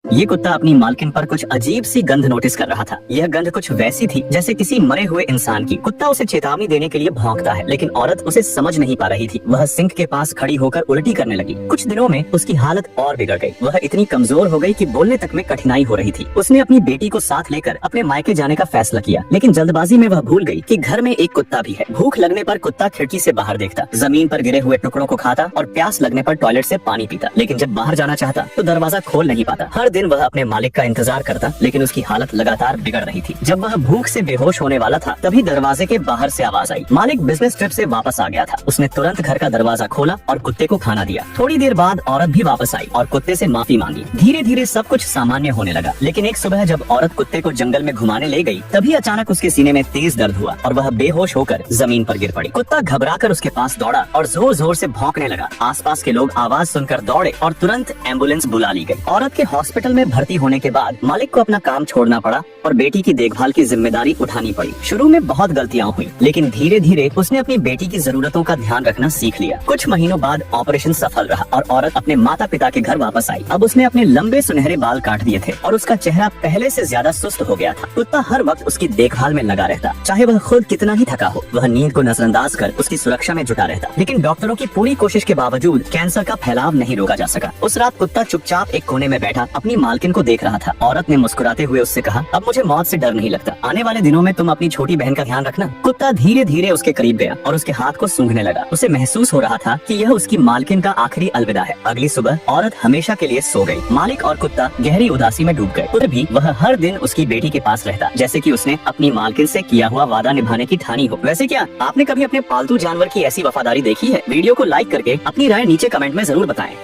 ये कुत्ता अपनी मालकिन पर कुछ अजीब सी गंध नोटिस कर रहा था। यह गंध कुछ वैसी थी जैसे किसी मरे हुए इंसान की। कुत्ता उसे चेतावनी देने के लिए भौंकता है, लेकिन औरत उसे समझ नहीं पा रही थी। वह सिंक के पास खड़ी होकर उल्टी करने लगी। कुछ दिनों में उसकी हालत और बिगड़ गई। वह इतनी कमजोर हो गई कि बोलने तक में कठिनाई हो रही थी। उसने अपनी बेटी को साथ लेकर अपने मायके जाने का फैसला किया, लेकिन जल्दबाजी में वह भूल गई कि घर में एक कुत्ता भी है। भूख लगने पर कुत्ता खिड़की से बाहर देखता, जमीन पर गिरे हुए टुकड़ों को खाता और प्यास लगने पर टॉयलेट से पानी पीता। लेकिन जब बाहर जाना चाहता तो दरवाजा खोल नहीं पाता। हर दिन वह अपने मालिक का इंतजार करता, लेकिन उसकी हालत लगातार बिगड़ रही थी। जब वह भूख से बेहोश होने वाला था, तभी दरवाजे के बाहर से आवाज आई। मालिक बिजनेस ट्रिप से वापस आ गया था। उसने तुरंत घर का दरवाजा खोला और कुत्ते को खाना दिया। थोड़ी देर बाद औरत भी वापस आई और कुत्ते से माफी मांगी। धीरे धीरे सब कुछ सामान्य होने लगा, लेकिन एक सुबह जब औरत कुत्ते को जंगल में घुमाने ले गई, तभी अचानक उसके सीने में तेज दर्द हुआ और वह बेहोश होकर जमीन पर गिर पड़ी। कुत्ता घबराकर उसके पास दौड़ा और जोर जोर से भौंकने लगा। आसपास के लोग आवाज सुनकर दौड़े और तुरंत एम्बुलेंस बुला ली गई। औरत के हॉस्पिटल में भर्ती होने के बाद मालिक को अपना काम छोड़ना पड़ा और बेटी की देखभाल की जिम्मेदारी उठानी पड़ी। शुरू में बहुत गलतियां हुई, लेकिन धीरे धीरे उसने अपनी बेटी की जरूरतों का ध्यान रखना सीख लिया। कुछ महीनों बाद ऑपरेशन सफल रहा और औरत अपने माता पिता के घर वापस आई। अब उसने अपने लंबे सुनहरे बाल काट दिए थे और उसका चेहरा पहले से ज्यादा सुस्त हो गया था। कुत्ता हर वक्त उसकी देखभाल में लगा रहता, चाहे वह खुद कितना ही थका हो। वह नींद को नजरअंदाज कर उसकी सुरक्षा में जुटा रहता, लेकिन डॉक्टरों की पूरी कोशिश के बावजूद कैंसर का फैलाव नहीं रोका जा सका। उस रात कुत्ता चुपचाप एक कोने में बैठा अपनी मालकिन को देख रहा था। औरत ने मुस्कुराते हुए उससे कहा, अब मुझे मौत से डर नहीं लगता। आने वाले दिनों में तुम अपनी छोटी बहन का ध्यान रखना। कुत्ता धीरे धीरे उसके करीब गया और उसके हाथ को सूंघने लगा। उसे महसूस हो रहा था कि यह उसकी मालकिन का आखिरी अलविदा है। अगली सुबह औरत हमेशा के लिए सो गई। मालिक और कुत्ता गहरी उदासी में डूब गए। फिर भी वह हर दिन उसकी बेटी के पास रहता, जैसे कि उसने अपनी मालकिन से किया हुआ वादा निभाने की ठानी हो। वैसे क्या आपने कभी अपने पालतू जानवर की ऐसी वफादारी देखी है? वीडियो को लाइक करके अपनी राय नीचे कमेंट में जरूर बताएं।